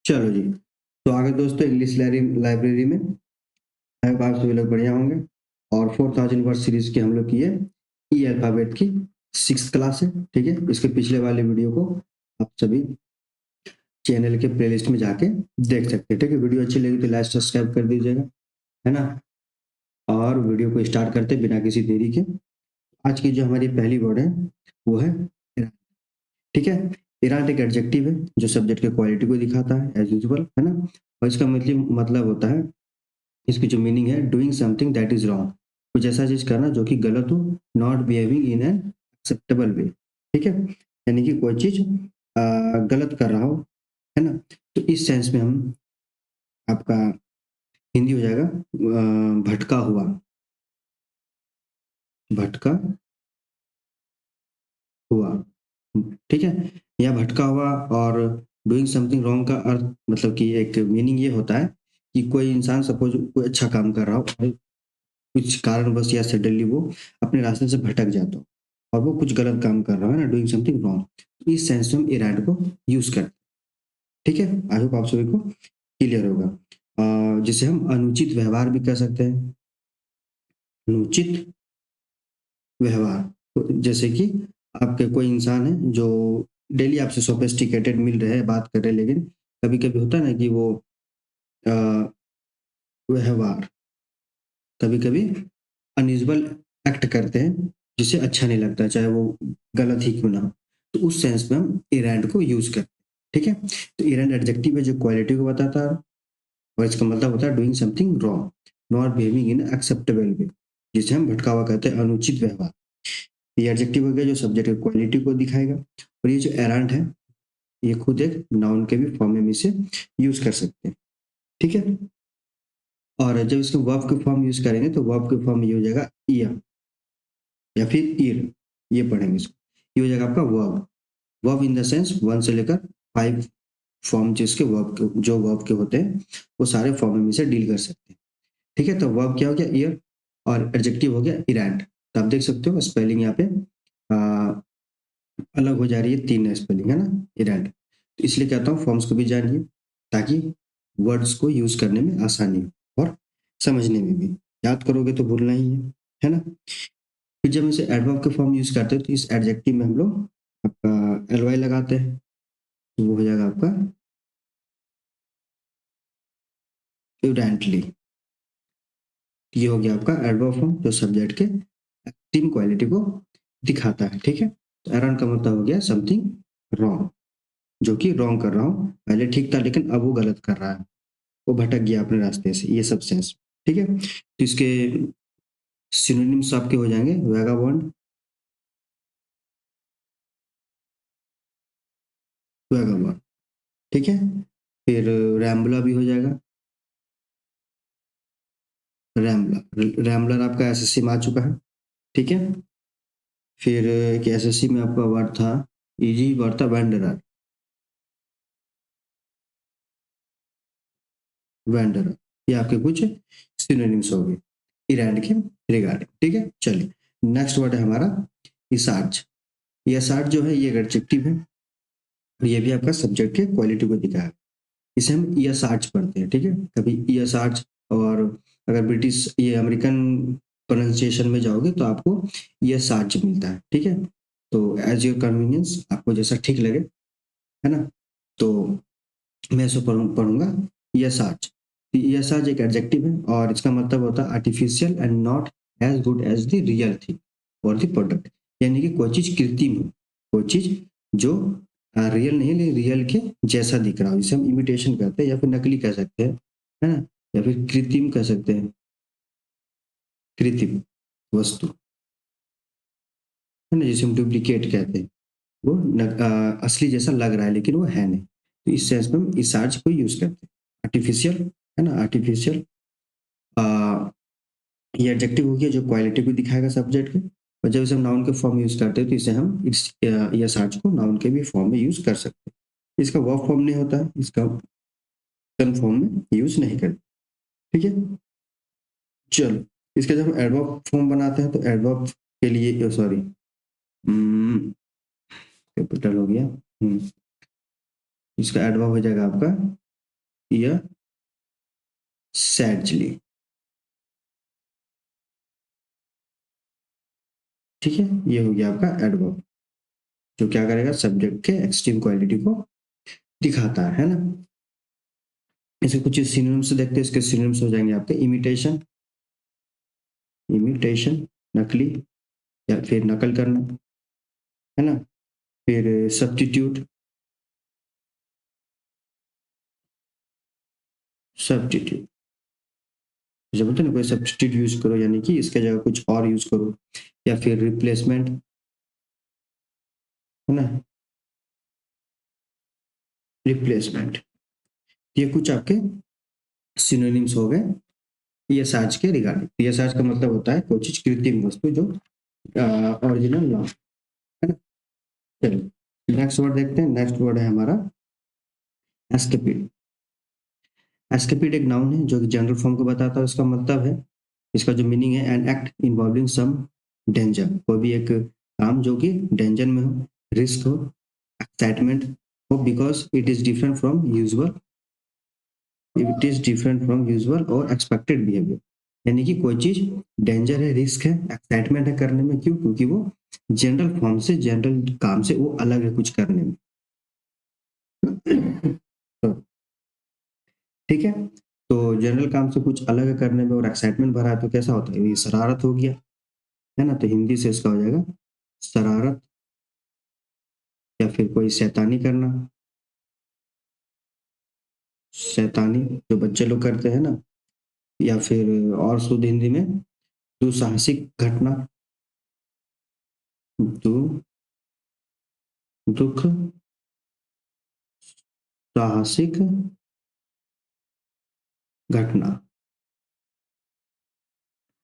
चलो जी। तो आगे दोस्तों इंग्लिश लाइब्रेरी में आई होप आप सभी लोग बढ़िया होंगे। और 4000 वर्ड सीरीज की हम लोग की है ई अल्फाबेट की 6th क्लास है। ठीक है, इसके पिछले वाले वीडियो को आप सभी चैनल के प्लेलिस्ट में जाके देख सकते हैं। ठीक है, वीडियो अच्छी लगी तो लाइक सब्सक्राइब कर दीजिएगा, है ना। और वीडियो को स्टार्ट करते बिना किसी देरी के। आज की जो हमारी पहली वर्ड है वो है इरान। ठीक है, इरान एक एडजेक्टिव है जो सब्जेक्ट की क्वालिटी को दिखाता है एज यूजुअल, है ना। और इसका मतलब होता है, इसकी जो मीनिंग है, doing something that is wrong, कुछ ऐसा चीज करना जो कि गलत हो, not behaving in an acceptable way. ठीक है, यानी कि कोई चीज गलत कर रहा हो, है ना। तो इस सेंस में हम आपका हिंदी हो जाएगा भटका हुआ, भटका हुआ। ठीक है, या भटका हुआ। और डूइंग समथिंग रॉन्ग का अर्थ मतलब कि एक मीनिंग ये होता है कि कोई इंसान सपोज कोई अच्छा काम कर रहा हो और कुछ कारणवश या सडनली वो अपने रास्ते से भटक जाता हो और वो कुछ गलत काम कर रहा है ना, डूइंग समथिंग रॉन्ग, तो इस सेंस में हम इराड को यूज करते हैं। ठीक है, आई होप आप सभी को क्लियर होगा। जिसे हम अनुचित व्यवहार भी कह सकते हैं, अनुचित व्यवहार। तो जैसे कि आपके कोई इंसान है जो डेली आपसे सोफिस्टिकेटेड मिल रहे हैं, बात कर रहे हैं, लेकिन कभी कभी होता है ना कि वो अ, व्यवहार कभी कभी अनयूजुअल एक्ट करते हैं जिसे अच्छा नहीं लगता, चाहे वो गलत ही क्यों ना हो। तो उस सेंस में हम इरेंट को यूज करते हैं। ठीक है, तो इरेंट एडजेक्टिव है जो क्वालिटी को बताता है और इसका मतलब होता है doing something wrong, not behaving in acceptable way, जिसे हम भटकावा कहते हैं, अनुचित व्यवहार। ये एडजेक्टिव हो गया जो सब्जेक्ट की क्वालिटी को दिखाएगा। और ये जो एरेंट है ये खुद एक नाउन के भी फॉर्म में इसे यूज कर सकते हैं। ठीक है, और जब इसके वर्ब के फॉर्म यूज करेंगे तो वर्ब के फॉर्म ये हो जाएगा ईयर या फिर ईर, ये पढ़ेंगे इसको। ये हो जाएगा आपका verb. Verb in the sense 1 से लेकर 5 फॉर्म जिसके वर्ब के, जो वर्ब के होते हैं वो सारे फॉर्म में से डील कर सकते हैं। ठीक है, तो वर्ब क्या हो गया ईयर और एडजेक्टिव हो गया इरेंट। तो आप देख सकते हो स्पेलिंग यहाँ पे अलग हो जा रही है, 3 स्पेलिंग है ना, इरेंट। तो इसलिए कहता हूँ फॉर्म्स को भी जानिए ताकि वर्ड्स को यूज करने में आसानी हो और समझने में भी। याद करोगे तो भूलना ही है ना। फिर जब इसे एडवर्ब के फॉर्म यूज करते हैं तो इस एडजेक्टिव में हम लोग आपका एल वाई लगाते हैं, तो वो हो जाएगा आपका एविडेंटली। ये हो गया आपका एडवर्ब फॉर्म जो सब्जेक्ट के एक्टिंग क्वालिटी को दिखाता है। ठीक है, तो अराउंड का मतलब हो गया समथिंग रॉन्ग, जो कि रॉन्ग कर रहा हूँ, पहले ठीक था लेकिन अब वो गलत कर रहा है, वो भटक गया अपने रास्ते से, ये सब सेंस। ठीक है, तो इसके सिनोनिम्स आपके हो जाएंगे वैगाबॉन्ड, वैगाबॉन्ड। ठीक है, फिर रैम्बला भी हो जाएगा, रैम्बलर, रैम्बलर आपका एसएससी में आ चुका है। ठीक है, फिर एक एसएससी में आपका वर्ड था, इजी वर्ड था वेंडरर, वेंडरर। ये आपके कुछ सिनोनिम्स हो गए इरैंड के रिगार्डिंग। ठीक है, चलिए नेक्स्ट वर्ड है हमारा इसार्च। यसार्च जो है ये एडजेक्टिव है और ये भी आपका सब्जेक्ट के क्वालिटी को दिखाया, इसे हम ईएसआर्च पढ़ते हैं। ठीक है, कभी ईएसआर्च, और अगर ब्रिटिश ये अमेरिकन प्रोनाउंसिएशन में जाओगे तो आपको ईएसआर्च मिलता है। ठीक है, तो एज योर कन्वीनियंस, आपको जैसा ठीक लगे, है ना। तो मैं इसको पढ़ूंगा ईएसआर्च। ईएसआर्च एक एडजेक्टिव है और इसका मतलब होता है artificial and not as good as the real thing और द प्रोडक्ट, यानी कि कोई चीज कृत्रिम हो, कोई चीज जो रियल नहीं है लेकिन रियल के जैसा दिख रहा हो, जिसे हम इमिटेशन कहते हैं या फिर नकली कह सकते हैं, है ना, या फिर कृत्रिम कह सकते हैं, कृत्रिम वस्तु, है ना, जिसे हम डुप्लीकेट कहते हैं। वो असली जैसा लग रहा है लेकिन वो है नहीं, तो इस सेंस में हम इस आर्च को यूज करते हैं, आर्टिफिशियल, है ना, आर्टिफिशियल। ये एडजेक्टिव हो गया जो क्वालिटी को दिखाएगा सब्जेक्ट के। और जब इसे हम नाउन के फॉर्म में यूज करते हैं तो इसे हम इस यस आर्च को नाउन के भी फॉर्म में यूज कर सकते हैं। इसका वर्ब फॉर्म नहीं होता है, इसका सन फॉर्म में यूज नहीं करते। ठीक है, चलो इसका जब हम एडवर्ब फॉर्म बनाते हैं तो एडवर्ब के लिए सॉरी कैपिटल हो गया, इसका एडवर्ब हो जाएगा आपका या सैडली। ठीक है, ये हो गया आपका एडवर्ब, जो क्या करेगा, सब्जेक्ट के एक्सट्रीम क्वालिटी को दिखाता है ना। इसे कुछ सिनोनिम्स देखते हैं, इसके सिनोनिम्स हो जाएंगे आपके इमिटेशन, इमिटेशन नकली या फिर नकल करना, है ना। फिर सब्स्टिट्यूट, सब्स्टिट्यूट जब बोलते हैं ना कोई सब्स्टिट्यूट यूज करो, यानी कि इसके जगह कुछ और यूज करो, या फिर रिप्लेसमेंट, है ना, रिप्लेसमेंट। ये कुछ आपके सिनोनिम्स हो गए पीएसआर के रिगार्डिंग। पीएसआर का मतलब होता है कोई चीज कृत्रिम वस्तु जो ओरिजिनल ना, है ना। चलिए नेक्स्ट वर्ड देखते हैं। नेक्स्ट वर्ड है हमारा एस्केपिड। एस्केपिड एक नाउन है जो कि जनरल फॉर्म को बताता है। उसका मतलब है, इसका जो मीनिंग है, an act involving some danger, कोई भी एक काम जो कि डेंजर में हो, रिस्क हो, एक्साइटमेंट हो, because it is different from usual, it is different from usual और एक्सपेक्टेड बिहेवियर। यानी कि कोई चीज डेंजर है, रिस्क है, एक्साइटमेंट है करने में, क्यों? क्योंकि वो जनरल फॉर्म से, जनरल काम से वो अलग है कुछ करने में। तो ठीक है, तो जनरल काम से कुछ अलग है करने में और एक्साइटमेंट भरा है, तो कैसा होता है, ये शरारत हो गया, है ना। तो हिंदी से इसका हो जाएगा शरारत, या फिर कोई शैतानी करना, शैतानी जो बच्चे लोग करते हैं ना, या फिर और शुद्ध हिंदी में दुसाहसिक घटना, दु दुख साहसिक घटना।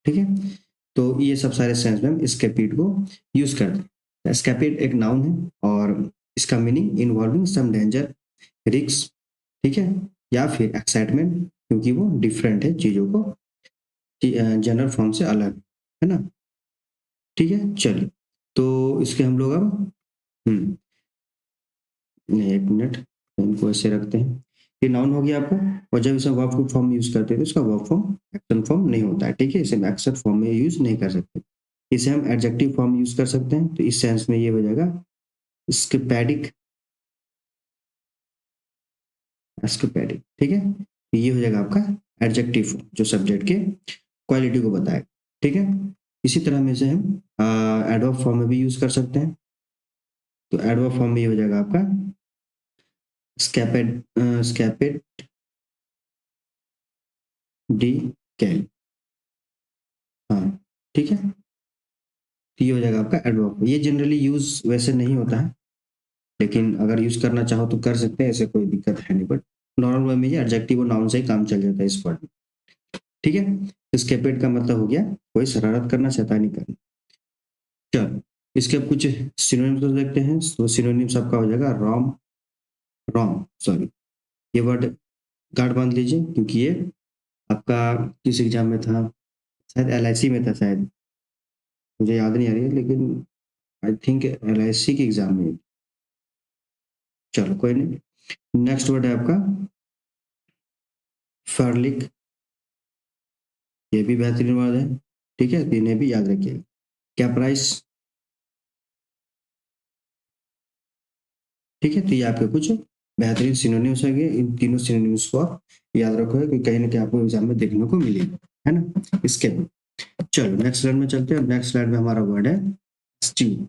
ठीक है, तो ये सब सारे सेंस में हम स्कैपिड को यूज करते हैं। स्कैपिड एक नाउन है और इसका meaning involving some danger, risk, ठीक है, या फिर एक्साइटमेंट, क्योंकि वो डिफरेंट है चीजों को जनरल फॉर्म से अलग, है ना। ठीक है, चलिए, तो इसके हम लोग अब नहीं, एक मिनट, इनको ऐसे रखते हैं। ये नाउन हो गया आपका, और जब इसे वर्ब के फॉर्म में यूज करते हैं तो इसका वर्ब फॉर्म एक्शन फॉर्म नहीं होता है। ठीक है, इसे हम एक्शन फॉर्म में यूज नहीं कर सकते। इसे हम एडजेक्टिव फॉर्म यूज कर सकते हैं, तो इस सेंस में ये हो जाएगा स्किपैडिक, स्किपैडिक। ठीक है, तो ये हो जाएगा आपका एडजेक्टिव फॉर्म जो सब्जेक्ट के क्वालिटी को बताएगा। ठीक है, इसी तरह में से हम एडवर्ब फॉर्म में भी यूज कर सकते हैं। तो एडवर्ब फॉर्म में ये हो जाएगा आपका स्कैपेड, स्कैपेड डी कैल, हाँ, ठीक है, तो ये हो जाएगा आपका एडवर्ब। ये जनरली यूज वैसे नहीं होता है, लेकिन अगर यूज करना चाहो तो कर सकते हैं, ऐसे कोई दिक्कत है नहीं, बट नॉर्मल वे में ये एडजेक्टिव और नाउन से ही काम चल जाता है इस वर्ड में। ठीक है, तो स्केपेड का मतलब हो गया कोई शरारत करना, शैतानी करना। चलो, इसके अब कुछ सिनोनिम्स तो देखते हैं। तो सिनोनिम्स आपका हो जाएगा रॉम, रॉम सॉरी, ये वर्ड गार्ड बांध लीजिए, क्योंकि ये आपका किस एग्जाम में था, शायद एलआईसी में था शायद, मुझे याद नहीं आ रही है, लेकिन आई थिंक एलआईसी के एग्जाम में। चलो कोई नहीं, नेक्स्ट वर्ड है आपका फर्लिक, ये भी बेहतरीन वर्ड है। ठीक है, तो इन्हें भी याद रखिएगा। क्या प्राइस, ठीक है, तो ये आपके कुछ बेहतरीन सिनोनिम्स होंगे। इन तीनों सिनोनिम्स को आप याद रखोगे, क्योंकि कहीं ना कहीं आपको एग्जाम में देखने को मिलेगा, है ना। इसके बाद चलो नेक्स्ट स्लाइड में चलते हैं। नेक्स्ट स्लाइड में हमारा वर्ड है अचीव।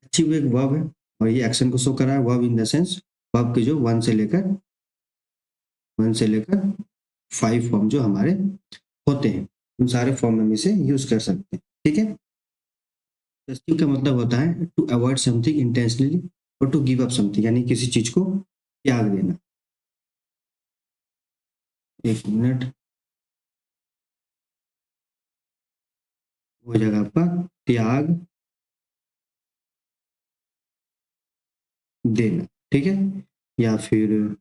अचीव एक वर्ब है और ये एक्शन को शो कर रहा है। Verb in the sense, verb के जो वन से लेकर फाइव फॉर्म जो हमारे होते हैं, उन सारे फॉर्म में इसे यूज कर सकते हैं। ठीक है, अचीव का मतलब होता है टू अवॉइड समथिंग इंटेंशनली और टू गिव अप समथिंग, यानी किसी चीज को त्याग देना। एक मिनट, हो जाएगा आपका त्याग देना। ठीक है, या फिर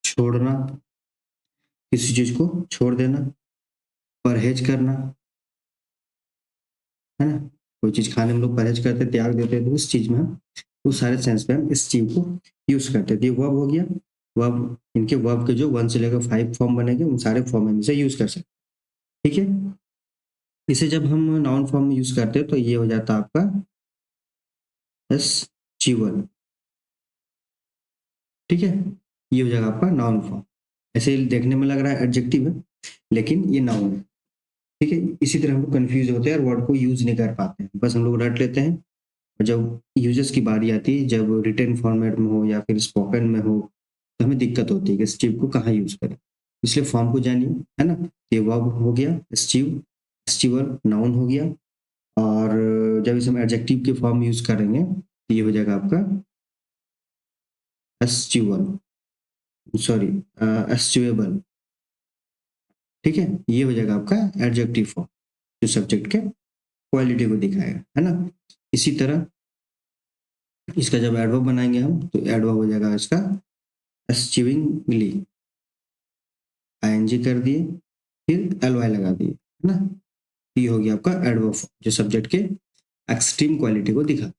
छोड़ना, किसी चीज को छोड़ देना, परहेज करना, है ना। कोई चीज खाने में लोग परहेज करते, त्याग देते हैं, तो उस चीज में हम, उस सारे सेंस में हम इस चीज को यूज करते हैं। ये वर्ब हो गया। वर्ब, इनके वर्ब के जो 1 से लेकर 5 फॉर्म बनेंगे उन सारे फॉर्म में इसे यूज़ कर सकते, ठीक है। इसे जब हम नाउन फॉर्म में यूज़ करते हैं तो ये हो जाता है आपका एस्टिवल, ठीक है। ये हो जाएगा आपका नाउन फॉर्म। ऐसे देखने में लग रहा है एडजेक्टिव है, लेकिन ये नाउन है, ठीक है। इसी तरह हम लोग कन्फ्यूज होते हैं और वर्ड को यूज़ नहीं कर पाते हैं, बस हम लोग रट लेते हैं। और जब यूजेस की बारी आती है, जब रिटन फॉर्मेट में हो या फिर स्पोकन में हो, तो हमें दिक्कत होती है कि स्टीव को कहाँ यूज़ करें। इसलिए फॉर्म को जानिए, है ना। ये वर्ब हो गया स्टीव, स्टीवल नाउन हो गया। और जब इसे हम एडजेक्टिव के फॉर्म में यूज़ करेंगे तो ये हो जाएगा आपका एस्टिवल, सॉरी एस्टिवेबल, ठीक है। ये हो जाएगा आपका एडजेक्टिव फॉर्म जो सब्जेक्ट के क्वालिटी को दिखाएगा, है ना। इसी तरह इसका जब एडवर्ब बनाएंगे हम तो एडवर्ब हो जाएगा इसका एस्टिविंगली, आईएनजी कर दिए फिर एलवाई लगा दिए, है ना। ये हो गया आपका एडवर्ब जो सब्जेक्ट के एक्सट्रीम क्वालिटी को दिखाता है।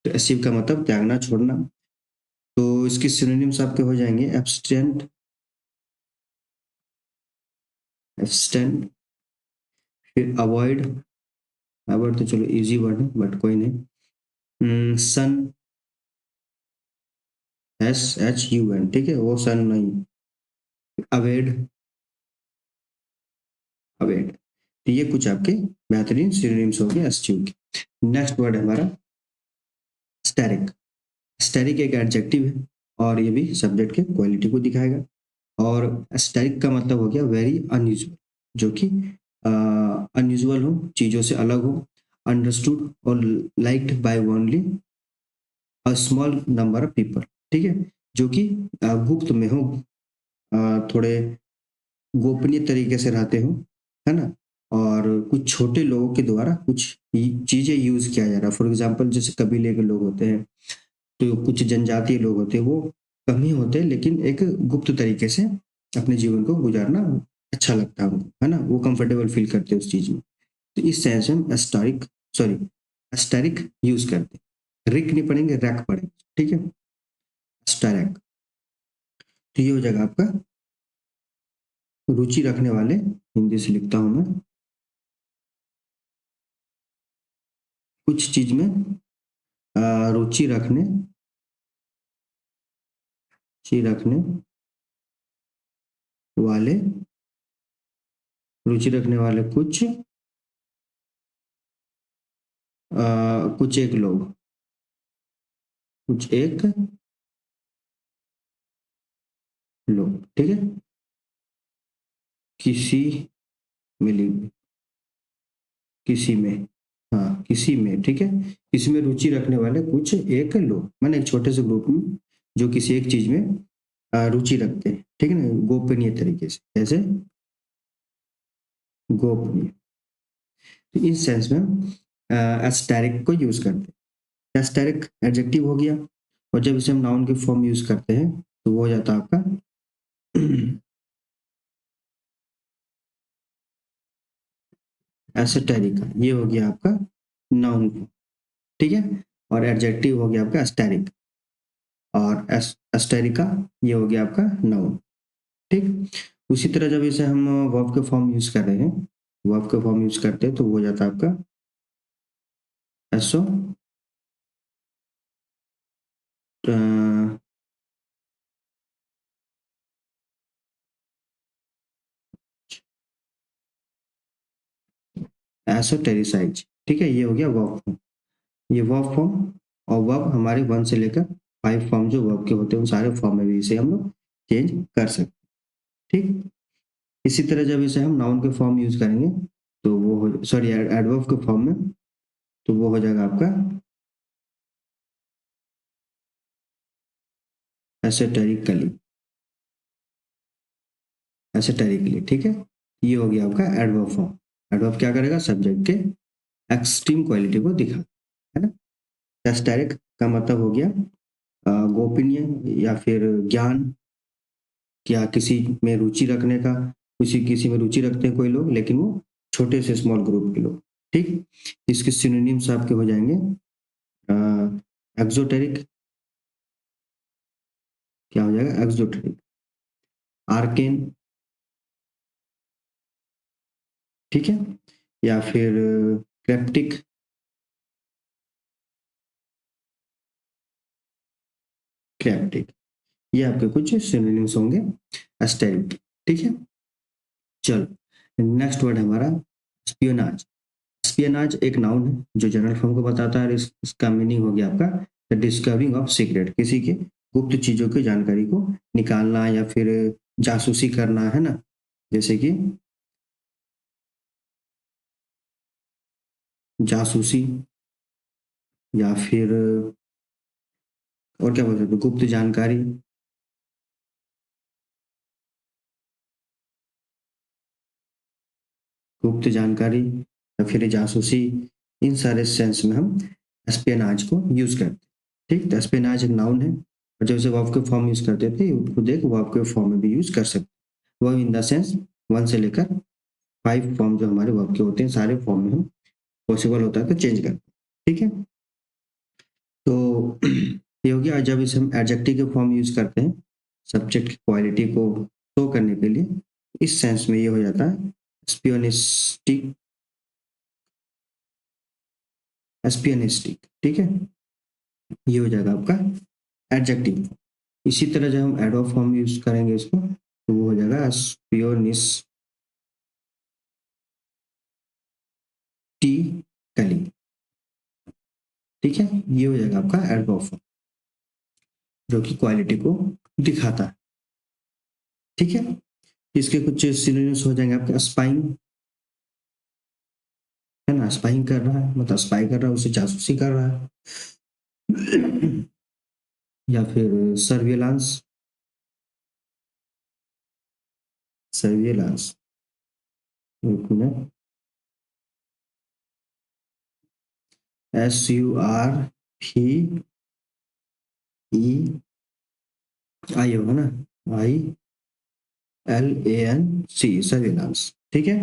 तो एस्टिव का मतलब त्यागना, छोड़ना। तो इसके सिनोनिम्स आपके हो जाएंगे एब्स्टेंट, एब्स्टेंट, फिर अवॉइड, अवॉइड तो चलो इजी वर्ड है बट कोई नहीं। सन, SHUN, ठीक है, वो सन नहीं। Avoid, avoid. तो ये कुछ आपके बेहतरीन सिनोनिम्स हो गए एस्टिव के। नेक्स्ट वर्ड है हमारा स्टैरिक। स्टैरिक एक एडजेक्टिव है और ये भी सब्जेक्ट के क्वालिटी को दिखाएगा। और स्टैरिक का मतलब हो गया वेरी अनयूजुअल, जो कि अनयूजुअल हो, चीज़ों से अलग हो, अंडरस्टूड और liked by only a small number of people, ठीक है। जो कि गुप्त में हो, थोड़े गोपनीय तरीके से रहते हो, है ना। और कुछ छोटे लोगों के द्वारा कुछ चीज़ें यूज़ किया जा रहा है। फॉर एग्जाम्पल जैसे कबीले के लोग होते हैं, तो कुछ जनजातीय लोग होते हैं, वो कम ही होते हैं लेकिन एक गुप्त तरीके से अपने जीवन को गुजारना अच्छा लगता है उनको, है ना। वो कंफर्टेबल फील करते हैं उस चीज़ में। तो इस सेंस में एस्टारिक, सॉरी एस्टारिक यूज करते हैं। रिक नहीं पढ़ेंगे, रैक पढ़ेंगे, ठीक है। एस्टारिक। तो ये हो जाएगा आपका रुचि रखने वाले, हिंदी से लिखता हूं मैं, कुछ चीज में रुचि रखने, रुचि रखने वाले, रुचि रखने वाले कुछ कुछ एक लोग, कुछ एक लोग, ठीक है। किसी में, किसी में, हाँ किसी में, ठीक है। किसी में रुचि रखने वाले कुछ एक लोग, मैंने एक छोटे से ग्रुप में जो किसी एक चीज में रुचि रखते हैं, ठीक है ना, गोपनीय तरीके से, ऐसे गोपनीय। तो इस सेंस में एस्टेरिक को यूज करते हैं। एस्टेरिक एडजेक्टिव हो गया। और जब इसे हम नाउन के फॉर्म यूज करते हैं तो वो हो जाता है आपका एसेटेरिका, ये हो गया आपका नाउन, ठीक है। और एडजेक्टिव हो गया आपका एस्टेरिक, और एस्टेरिका ये हो गया आपका नाउन, ठीक। उसी तरह जब इसे हम वर्ब के फॉर्म यूज कर रहे हैं, वर्ब के फॉर्म यूज करते हैं तो वो हो जाता है आपका एसो, एसोटेरिसाइज, ठीक है। ये हो गया वर्ब फॉर्म। ये वर्ब फॉर्म, और वर्ब हमारे 1 से लेकर 5 फॉर्म जो वर्ब के होते हैं उन सारे फॉर्म में भी इसे हम लोग चेंज कर सकते हैं, ठीक। इसी तरह जब इसे हम नाउन के फॉर्म यूज करेंगे तो वो हो, सॉरी एडवर्ब के फॉर्म में, तो वो हो जाएगा आपका एसेटेरिकली, एसेटेरिकली, ठीक है। ये हो गया आपका एडवर्ब फॉर्म। एडवर्ब क्या करेगा, सब्जेक्ट के एक्सट्रीम क्वालिटी को दिखा, है ना। एस्टेरिक का मतलब हो गया गोपनीय या फिर ज्ञान, या किसी में रुचि रखने का, किसी किसी में रुचि रखते हैं कोई लोग लेकिन वो छोटे से स्मॉल ग्रुप के लोग, ठीक। इसके सिनोनिम्स आपके हो जाएंगे एक्सोटेरिक, क्या हो जाएगा, एक्सोटेरिक। आर्केन, ठीक है, या फिर क्रिप्टिक, क्रिप्टिक, ये आपके कुछ सिनोनिम्स होंगे एस्टेरिक, ठीक है। चलो नेक्स्ट वर्ड हमारा स्पियोनाज। स्पियोनाज एक नाउन है जो जनरल फॉर्म को बताता है, इसका मीनिंग हो गया आपका द डिस्कवरिंग ऑफ सीक्रेट, किसी के गुप्त चीजों की जानकारी को निकालना या फिर जासूसी करना, है ना, जैसे कि जासूसी, या फिर और क्या बोल सकते, गुप्त जानकारी, गुप्त जानकारी या फिर जासूसी, इन सारे सेंस में हम एस्पियनाज को यूज करते हैं, ठीक। तो एस्पियनाज एक नाउन है और जब से वर्ब के फॉर्म यूज करते थे खुद एक वर्ब के फॉर्म में भी यूज कर सकते। वर्ब इन द सेंस 1 से लेकर 5 फॉर्म जो हमारे वर्ब के होते हैं सारे फॉर्म में हम पॉसिबल होता है तो चेंज करते हैं, ठीक है। तो ये हो गया। जब इसे हम एडजेक्टिव के फॉर्म यूज करते हैं सब्जेक्ट की क्वालिटी को शो करने के लिए, इस सेंस में ये हो जाता है स्पियोनिस्टिक, एस्पियनिस्टिक, ठीक है, ये हो जाएगा आपका एडजेक्टिव। इसी तरह जब हम एडवर्ब फॉर्म यूज करेंगे इसको तो वो हो जाएगा स्पियोनिस्टिकली, ठीक है, ये हो जाएगा आपका एडवर्ब फॉर्म जो कि क्वालिटी को दिखाता है, ठीक है। इसके कुछ सिनोनिम्स हो जाएंगे आपके स्पाइंग, है ना, स्पाइंग कर रहा है मतलब स्पाई कर रहा है, उसे जासूसी कर रहा है। या फिर सर्विलांस, सर्विलांस, एक मिनट, SURVEI होगा ना, ILANC, सर्विलांस, ठीक है।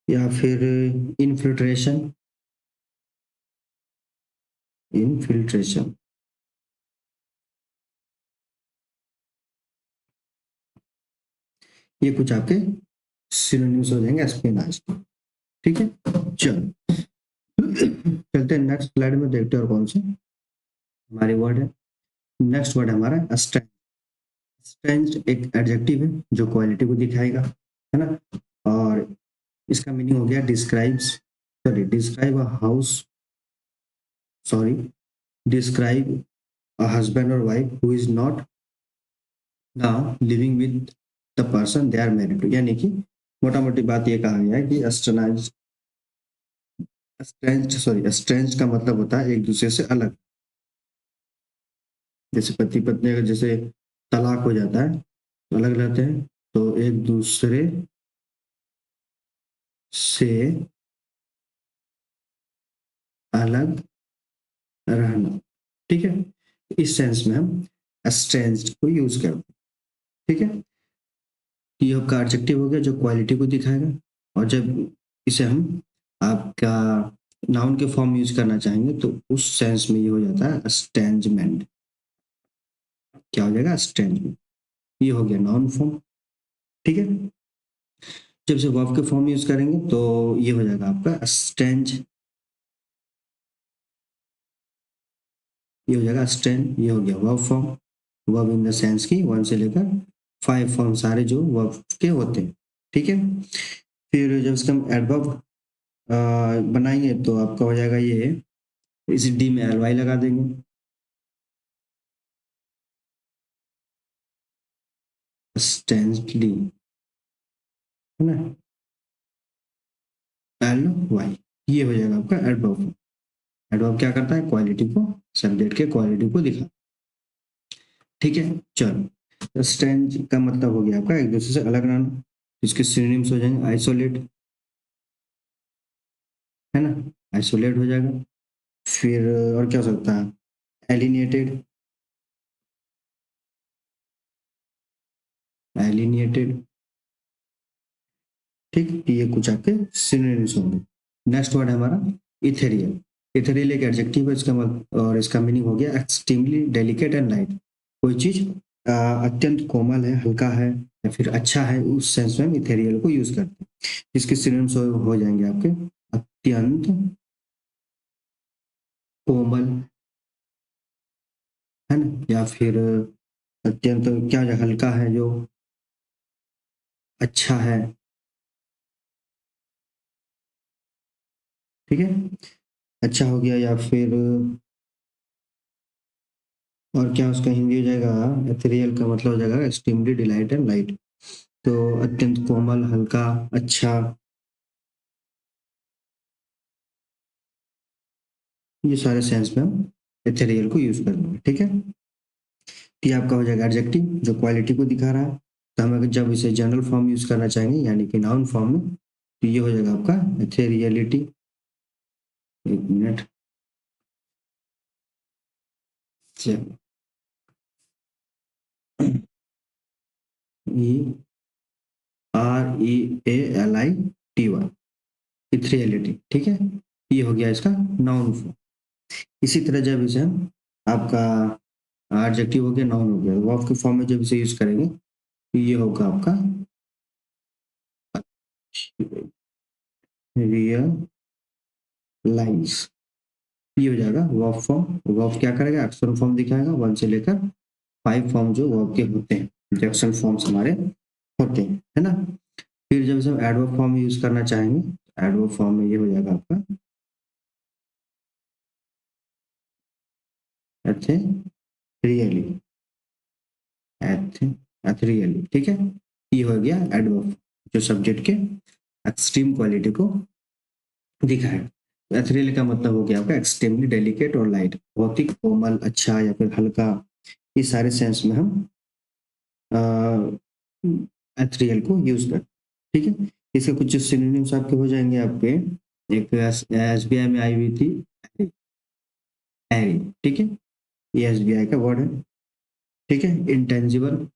या फिर इन्फिल्ट्रेशन, इन्फिल्ट्रेशन, ये कुछ आपके सिनोनिम्स हो जाएंगे एस्पियोनाज के, ठीक है। चलो चलते हैं नेक्स्ट स्लाइड में, देखते हैं और कौन से हमारे वर्ड है। नेक्स्ट वर्ड हमारा स्ट्रेंथ। स्ट्रेंथ एक एडजेक्टिव है जो क्वालिटी को दिखाएगा, है ना, और इसका मीनिंग हो गया describes, sorry describe a house, sorry describe a husband और wife who is not now living with the person they are married to, यानी कि मोटा मोटी बात ये कहा गया है कि स्ट्रेंथ का मतलब होता है एक दूसरे से अलग, जैसे पति पत्नी अगर जैसे तलाक हो जाता है तो अलग रहते हैं, तो एक दूसरे से अलग रहना, ठीक है, इस सेंस में हम estranged को यूज करते हैं, ठीक है। ये आपका एडजेक्टिव हो गया जो क्वालिटी को दिखाएगा, और जब इसे हम आपका नाउन के फॉर्म यूज करना चाहेंगे तो उस सेंस में ये हो जाता है estrangement, क्या हो जाएगा estrangement, ये हो गया नाउन फॉर्म, ठीक है। जब से वर्ब के फॉर्म यूज करेंगे तो ये हो जाएगा आपका estrange, ये हो जाएगा estrange, ये हो गया verb form, verb in the sense की 1 से लेकर 5 फॉर्म सारे जो वर्ब के होते हैं, ठीक है। फिर जब इसका हम एडवर्ब बनाएंगे तो आपका हो जाएगा ये, इस डी में ly लगा देंगे, स्टैंडली, है ना, ly, ये हो जाएगा आपका एडवर्ब। एडवर्ब क्या करता है, क्वालिटी को, सब्जेक्ट के क्वालिटी को दिखा, ठीक है। चलो स्टैंड का मतलब हो गया आपका एक दूसरे से अलग रहना, इसके सिनोनिम्स हो जाएंगे आइसोलेट, है ना, आइसोलेट हो जाएगा। फिर और क्या हो सकता है, एलिनिएटेड, एलिनिएटेड, ठीक, ये कुछ आपके सिनोनिम्स होंगे। नेक्स्ट वर्ड है हमारा इथेरियल। इथेरियल एक एडजेक्टिव है, इसका मतलब और इसका मीनिंग हो गया एक्सट्रीमली डेलिकेट एंड लाइट, कोई चीज अत्यंत कोमल है, हल्का है या फिर अच्छा है, उस सेंस में हम इथेरियल को यूज करते हैं। इसके सिनोनिम्स हो जाएंगे आपके अत्यंत कोमल, है ना, या फिर अत्यंत क्या हो जाएगा, हल्का है जो, अच्छा है, ठीक है, अच्छा हो गया, या फिर और क्या उसका हिंदी हो जाएगा, एथेरियल का मतलब हो जाएगा एक्सट्रीमली डिलाइट एंड लाइट। तो अत्यंत कोमल, हल्का, अच्छा, ये सारे सेंस में हम एथेरियल को यूज करेंगे, ठीक है। तो ये आपका हो जाएगा एडजेक्टिव जो क्वालिटी को दिखा रहा है। तो हम अगर जब इसे जनरल फॉर्म यूज करना चाहेंगे यानी कि नाउन फॉर्म में, तो ये हो जाएगा आपका एथेरियलिटी। एक मिनट, ई REALITY, इथेरियलिटी, ठीक है। ये हो गया इसका नाउन फॉर्म। इसी तरह जब इसे हम आपका एडजेक्टिव हो गया, नाउन हो गया, वर्ब के फॉर्म में जब इसे यूज करेंगे तो ये होगा आपका रियलाइज। ये हो जाएगा वर्ब फॉर्म। वर्ब क्या करेगा, एक्शन फॉर्म दिखाएगा 1 से लेकर 5 फॉर्म जो वर्ब के होते हैं, जो एक्शन फॉर्म्स हमारे होते हैं, है ना। फिर जब इसे हम एडवर्ब फॉर्म यूज करना चाहेंगे, एडवर्ब फॉर्म में ये हो जाएगा आपका एथेरियली, एथेरियली, ठीक है। ये हो गया एडवर्ब जो सब्जेक्ट के एक्सट्रीम क्वालिटी को दिखाएगा। तो एथेरियल का मतलब हो गया आपका एक्सट्रीमली डेलिकेट और लाइट, बहुत ही कोमल, अच्छा या फिर हल्का, इस सारे सेंस में हम एथेरियल को यूज करते हैं, ठीक है। इसके कुछ सिनोनिम्स आपके हो जाएंगे आपके, एक एसबीआई में आई हुई थी एरी, ठीक है, ये एसबीआई का वर्ड है, ठीक है। इंटेंजिबल,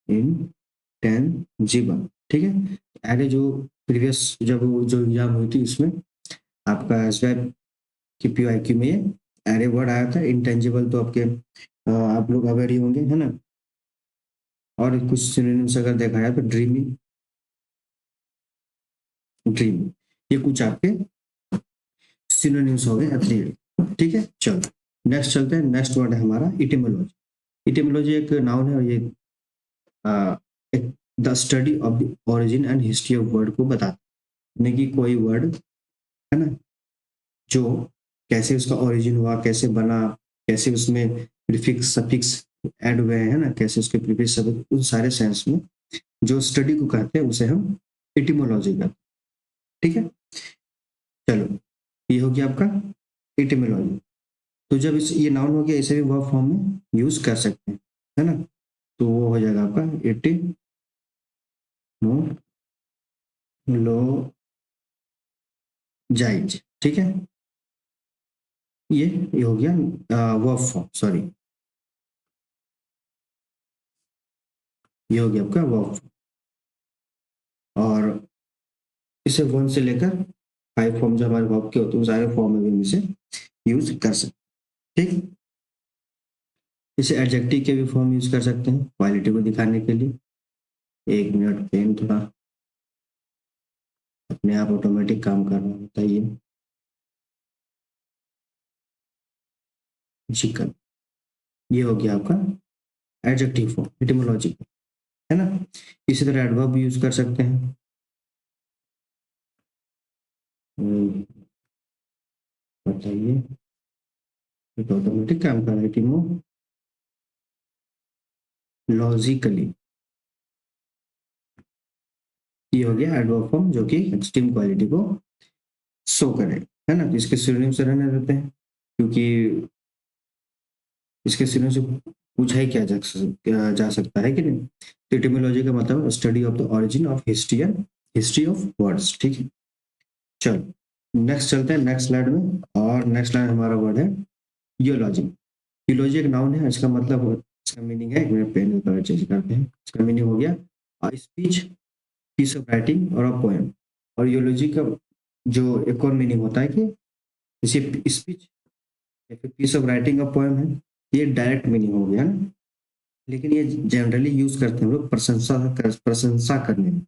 इंटेंजिबल, ठीक है। एरी जो प्रीवियस जब जो एग्जाम हुई थी इसमें आपका एसबीआई की पीआईक्यू में ये एरे वर्ड आया था। इंटेंजिबल तो आपके आप लोग अवेयर ही होंगे, है ना। और कुछ सिनोनिम्स अगर देखा जाए तो ड्रीमी, ड्रीम, ये कुछ आपके सिनोनिम्स हो गए एथलीट, ठीक है। चलो नेक्स्ट चलते हैं। नेक्स्ट वर्ड है हमारा इटिमोलॉजी। इटिमोलॉजी एक नाउन है और ये एक the study of the origin and history of word को बताता है, यानी कि कोई वर्ड, है ना, जो कैसे उसका ओरिजिन हुआ, कैसे बना, कैसे उसमें प्रीफिक्स सफिक्स ऐड हुए हैं, ना, कैसे उसके प्रीफिक्स सफिक्स, उन सारे सेंस में जो स्टडी को कहते हैं उसे हम इटिमोलॉजी कहते हैं, ठीक है। चलो ये हो गया आपका इटिमोलॉजी। तो जब इस ये नाउन हो गया, इसे भी वर्ब फॉर्म में यूज कर सकते हैं, है ना। तो वो हो जाएगा आपका इटिमोलॉजाइज, ठीक है। ये हो गया वर्ब फॉर्म, सॉरी, ये हो गया आपका वर्ब फॉर्म। और इसे 1 से लेकर 5 फॉर्म जो हमारे वर्ब के होते हैं सारे फॉर्म में भी हम इसे यूज कर सकते हैं, ठीक। इसे एडजेक्टिव के भी फॉर्म यूज कर सकते हैं क्वालिटी को दिखाने के लिए। एक मिनट, पेन थोड़ा अपने आप ऑटोमेटिक काम कर रहा होता है ये, चिकन, ये हो गया आपका एडजेक्टिव फॉर्म इटिमोलॉजी, है ना। इसी तरह एडवर्ब यूज कर सकते हैं। बताइए, तो ऑटोमेटिक काम कर रहा है इटिमोलॉजिकली, ये हो गया एडवर्ब फॉर्म जो कि एक्सट्रीम क्वालिटी को शो करे, है ना। तो इसके सिनोनिम से रहने देते हैं, क्योंकि इसके सिनोनिम से पूछा ही क्या जा सकता है कि नहीं। तो इटिमोलॉजी का मतलब study of the origin of history and history of words, ठीक है। चलो नेक्स्ट चलते हैं नेक्स्ट स्लाइड में, और नेक्स्ट स्लाइड हमारा वर्ड है यूलॉजी। यूलॉजी एक नाउन है, इसका मतलब, इसका मीनिंग है, एक मिनट पेन कलर चेंज करते हैं। इसका मीनिंग हो गया स्पीच, पीस ऑफ राइटिंग और अ पोएम। और यूलॉजी का जो एक और मीनिंग होता है कि इसे स्पीच या फिर पीस ऑफ राइटिंग का पोएम है, ये डायरेक्ट मीनिंग हो गया ना, लेकिन ये जनरली यूज करते हैं हम लोग प्रशंसा करने में।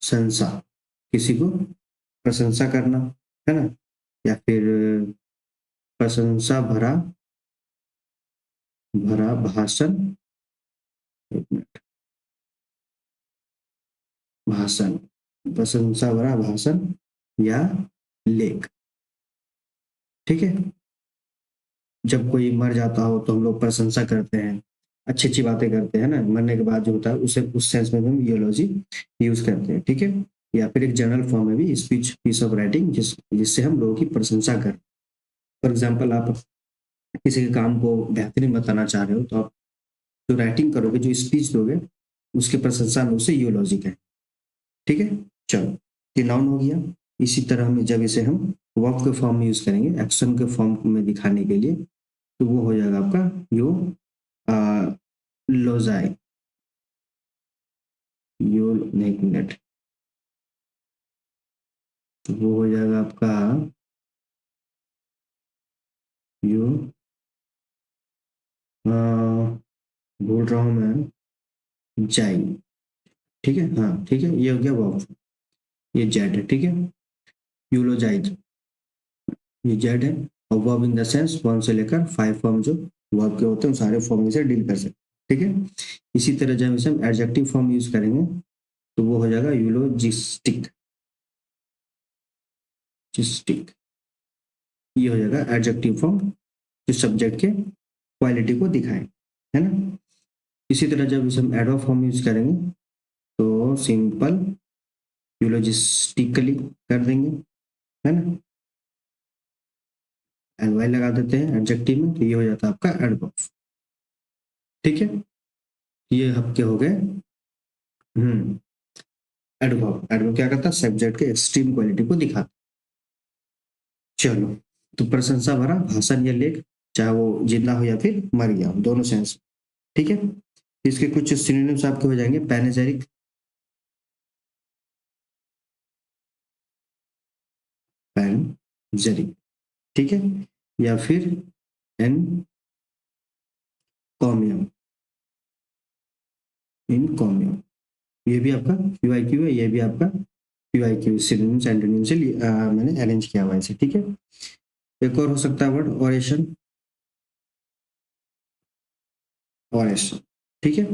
प्रशंसा, किसी को प्रशंसा करना, है ना, या फिर प्रशंसा भरा भरा भाषण, एक मिनट, भाषण, प्रशंसा भरा भाषण या लेख। ठीक है, जब कोई मर जाता हो तो हम लोग प्रशंसा करते हैं, अच्छी अच्छी बातें करते हैं ना, मरने के बाद जो होता है उसे उस सेंस में हम यूलॉजी यूज करते हैं। ठीक है, या फिर एक जनरल फॉर्म में भी स्पीच पीस ऑफ राइटिंग जिससे हम लोगों की प्रशंसा करें। फॉर एग्जाम्पल, आप किसी के काम को बेहतरीन बताना चाह रहे हो तो आप जो राइटिंग करोगे, जो स्पीच दोगे, उसकी प्रशंसा में उसे यूलॉजी कहें। ठीक है, चलो, ये नाउन हो गया। इसी तरह हम जब इसे हम वर्ब के फॉर्म में यूज करेंगे, एक्शन के फॉर्म में दिखाने के लिए, तो वो हो जाएगा आपका यो लोजाई, यो, एक मिनट, तो वो हो जाएगा आपका यो, बोल रहा हूँ मैं, जाई। ठीक है, हाँ ठीक है, ये हो गया वर्ब, ये जेड है। ठीक है, यूलोजाइज, ये जेड है। और वर्ब इन द सेंस 1 से लेकर 5 फॉर्म जो वर्ब के होते हैं सारे फॉर्म में से डील कर सकते। ठीक है, इसी तरह जब इसे हम एडजेक्टिव फॉर्म यूज करेंगे तो वो हो जाएगा यूलोजिस्टिक, जिस्टिक, ये हो जाएगा एडजेक्टिव फॉर्म जो सब्जेक्ट के क्वालिटी को दिखाए, है ना। इसी तरह जब इसे हम एडवर्ब फॉर्म यूज करेंगे तो सिंपल यूलोजिस्टिकली कर देंगे, है ना, एल वाई लगा देते हैं एडजेक्टिव में, तो ये हो जाता है आपका एडवर्ब। ठीक है, ये आपके हो गए एडवर्ब। एडवर्ब क्या करता है, सब्जेक्ट के एक्सट्रीम क्वालिटी को दिखाता। चलो, तो प्रशंसा भरा भाषण या लेख, चाहे वो जिंदा हो या फिर मर गया हो, दोनों सेंस। ठीक है, इसके कुछ सिनोनिम्स आपके हो जाएंगे, पैनेजेरिक, पैनेजेरिक, ठीक है, या फिर एनकॉमियम, इनकॉमियम, ये भी आपका पीवाईक्यू है, ये भी आपका पीवाईक्यू, सिनोनिम एंटोनिम से मैंने अरेंज किया हुआ है इसे। ठीक है, एक और हो सकता है वर्ड ऑरेशन, ऑरेशन। ठीक है,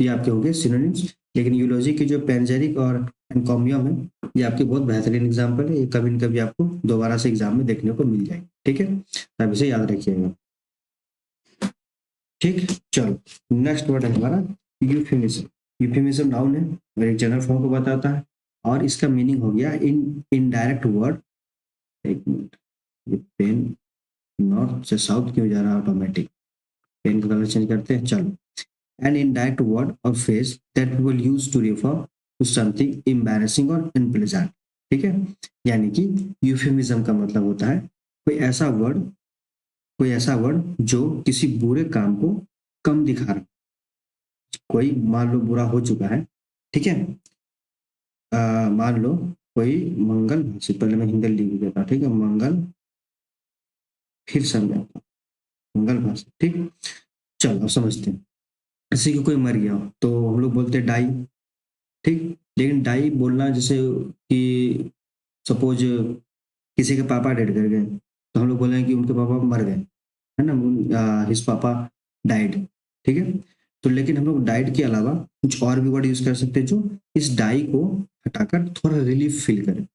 ये आपके हो गए सिनोनिम्स। लेकिन यूलॉजी की जो पैनजेरिक और एनकॉमियम है, ये आपके बहुत बेहतरीन एग्जाम्पल है, ये कभी न कभी आपको दोबारा से एग्जाम में देखने को मिल जाएगी। ठीक है, आप इसे याद रखिएगा। ठीक, चलो, नेक्स्ट वर्ड है हमारा यूफेमिज्म। यूफेमिज्म नाउन है और एक जनरल फॉर्म को बताता है, और इसका मीनिंग हो गया इन इनडायरेक्ट वर्ड। एक मिनट, ये पेन नॉर्थ से साउथ क्यों जा रहा है ऑटोमेटिक, पेन का कलर चेंज करते हैं। चलो, an indirect word or phrase that we will use to refer to something embarrassing or unpleasant। ठीक है, यानी कि यूफेमिज्म का मतलब होता है कोई ऐसा वर्ड जो किसी बुरे काम को कम दिखा रहा, कोई मान लो बुरा हो चुका है, ठीक है, मान लो कोई मंगल भाषी, पहले मैं हिंदी लिख देता, ठीक है, मंगल, फिर समझाता, मंगल भाषी। ठीक, चलो अब समझते हैं। किसी को कोई मर गया हो तो हम लोग बोलते हैं डाई। ठीक, लेकिन डाई बोलना जैसे कि सपोज किसी के पापा डेड कर गए तो हम लोग बोलेंगे कि उनके पापा मर गए, है ना, हिज पापा डाइड। ठीक है, तो लेकिन हम लोग डाइड के अलावा कुछ और भी वर्ड यूज कर सकते हैं जो इस डाई को हटाकर थोड़ा रिलीफ फील करे,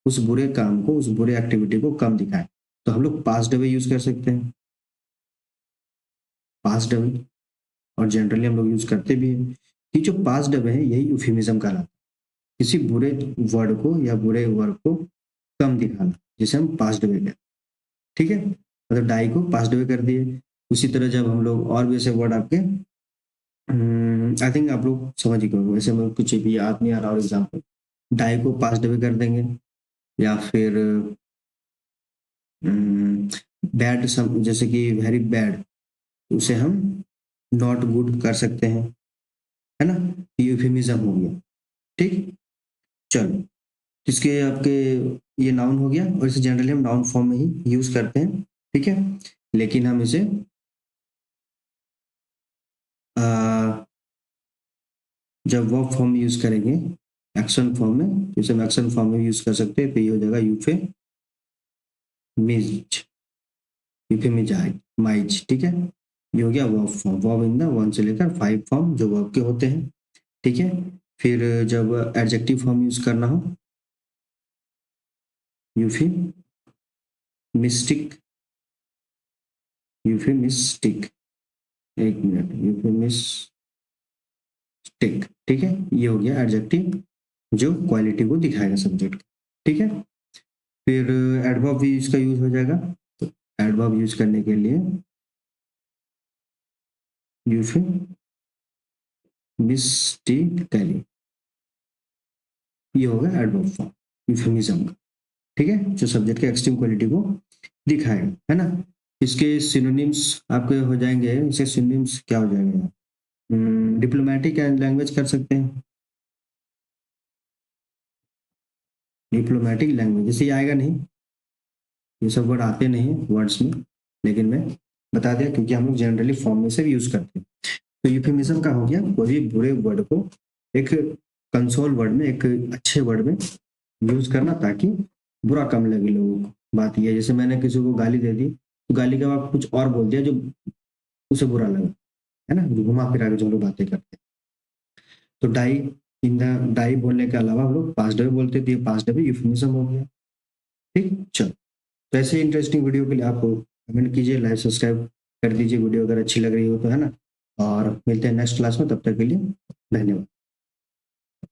उस बुरे काम को, उस बुरे एक्टिविटी को कम दिखाए। तो हम लोग पास्ट वे यूज कर सकते हैं, पास्ट वे, और जनरली हम लोग यूज करते भी हैं कि जो पास्ट वे है यही यूफेमिज्म कहलाता है, किसी बुरे वर्ड को या बुरे वर्ड को कम दिखाना, जिसे हम पास्ट वे कहते हैं। ठीक है, मतलब डाई को पास्ट वे कर दिए। उसी तरह जब हम लोग और भी ऐसे वर्ड आपके, आई थिंक आप लोग समझ ही गए, वैसे मैं कुछ भी याद नहीं आ रहा और एग्जाम्पल, डाई को पास्ट वे कर देंगे, या फिर बैड, जैसे कि वेरी बैड, उसे हम नॉट गुड कर सकते हैं, है ना, यूफेमिज्म हो गया। ठीक, चलो, जिसके आपके ये नाउन हो गया और इसे जनरली हम नाउन फॉर्म में ही यूज करते हैं, ठीक है। लेकिन हम इसे जब वर्ब फॉर्म में यूज करेंगे एक्शन फॉर्म में, तो इसे हम एक्शन फॉर्म में यूज कर सकते हैं, तो ये हो जाएगा यूफेमिजाइज, ठीक है। ये हो गया verb form, verb in the 1 से लेकर 5 फॉर्म जो वर्ब के होते हैं, ठीक है। फिर जब एडजेक्टिव फॉर्म यूज करना हो, यूफेमिस्टिक, यूफेमिस्टिक, एक मिनट, यूफेमिस्टिक, ठीक है। ये हो गया एडजेक्टिव जो क्वालिटी को दिखाएगा सब्जेक्ट, ठीक है। फिर एडवर्ब भी इसका यूज हो जाएगा, तो एडवर्ब यूज करने के लिए यूफेमिस्टिकली, ये होगा एडवर्ब फॉर्म यूफेमिज्म का, ठीक है, जो सब्जेक्ट के एक्सट्रीम क्वालिटी को दिखाएगा, है ना। इसके सिनोनिम्स आपके हो जाएंगे, इसके सिनोनिम्स क्या हो जाएंगे, डिप्लोमेटिक लैंग्वेज कर सकते हैं, डिप्लोमेटिक लैंग्वेज, जैसे ये आएगा नहीं, ये सब वर्ड आते नहीं वर्ड्स में, लेकिन मैं बता दिया क्योंकि हम लोग जनरली फॉर्म में से भी यूज करते हैं। तो यूफेमिज्म का हो गया कोई भी बुरे वर्ड को एक कंसोल वर्ड में, एक अच्छे वर्ड में यूज करना ताकि बुरा कम लगे लोगों को। बात यह है, जैसे मैंने किसी को गाली दे दी, तो गाली के बाद कुछ और बोल दिया जो उसे बुरा लगा, है ना, घुमा फिरा के जो लोग बातें करते हैं। तो डाई, इन द डाई बोलने के अलावा हम लोग पास्ट डे बोलते थे, पास्ट डे भी यूफेमिज्म हो गया, ठीक। चलो, तो ऐसे इंटरेस्टिंग वीडियो के लिए आप कमेंट कीजिए, लाइक सब्सक्राइब कर दीजिए वीडियो अगर अच्छी लग रही हो तो, है ना। और मिलते हैं नेक्स्ट क्लास में, तब तक के लिए धन्यवाद।